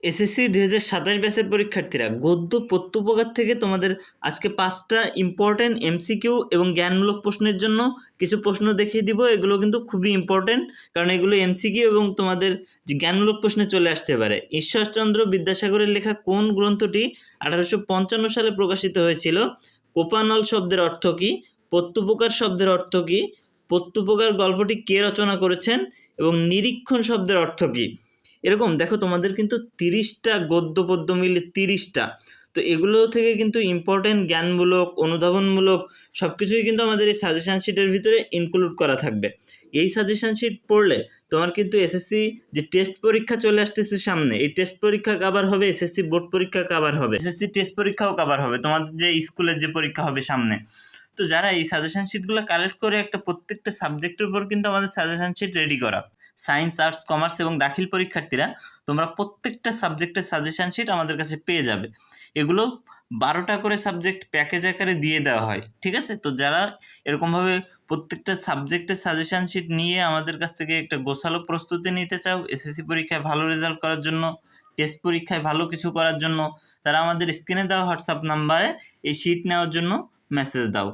SSC 2027 ব্যাচের পরীক্ষার্থীরা গদ্য প্রত্যুপকার থেকে তোমাদের আজকে 5টা ইম্পর্টেন্ট এমসিকিউ এবং জ্ঞানমূলক প্রশ্নের জন্য কিছু প্রশ্ন দেখিয়ে দিব। এগুলো কিন্তু খুবই ইম্পর্টেন্ট, কারণ এগুলো এমসিকিউ এবং তোমাদের যে জ্ঞানমূলক প্রশ্নে চলে আসতে পারে। ঈশ্বরচন্দ্র বিদ্যাসাগরের লেখা কোন গ্রন্থটি 1855 সালে প্রকাশিত হয়েছিল? কোপানল শব্দের অর্থ কী? প্রত্যুপকার শব্দের অর্থ কী? প্রত্যুপকার গল্পটি কে রচনা করেছেন এবং নিরীক্ষণ শব্দের অর্থ কী? এরকম দেখো তোমাদের কিন্তু 30টা গদ্য পদ্য মিলে 30টা, তো এগুলো থেকে কিন্তু ইম্পর্টেন্ট জ্ঞানমূলক অনুধাবনমূলক সব কিছুই কিন্তু আমাদের এই সাজেশান শিটের ভিতরে ইনক্লুড করা থাকবে। এই সাজেশান শিট পড়লে তোমার কিন্তু এসএসসি যে টেস্ট পরীক্ষা চলে আসতেছে সামনে, এই টেস্ট পরীক্ষা কাভার হবে, এসএসসি বোর্ড পরীক্ষা কাভার হবে, এসএসসি টেস্ট পরীক্ষাও কাভার হবে, তোমাদের যে স্কুলের যে পরীক্ষা হবে সামনে। তো যারা এই সাজেশান শিটগুলো কালেক্ট করে একটা প্রত্যেকটা সাবজেক্টের উপর কিন্তু আমাদের সাজেশান শিট রেডি করা, সায়েন্স, আর্টস, কমার্স এবং দাখিল পরীক্ষার্থীরা তোমরা প্রত্যেকটা সাবজেক্টের সাজেশান শিট আমাদের কাছে পেয়ে যাবে। এগুলো 12টা করে সাবজেক্ট প্যাকেজ আকারে দিয়ে দেওয়া হয়, ঠিক আছে? তো যারা এরকমভাবে প্রত্যেকটা সাবজেক্টের সাজেশান শিট নিয়ে আমাদের কাছ থেকে একটা গোছালো প্রস্তুতি নিতে চাও এসএসসি পরীক্ষায় ভালো রেজাল্ট করার জন্য, টেস্ট পরীক্ষায় ভালো কিছু করার জন্য, তারা আমাদের স্ক্রিনে দেওয়া হোয়াটসঅ্যাপ নাম্বারে এই শিট নেওয়ার জন্য মেসেজ দাও।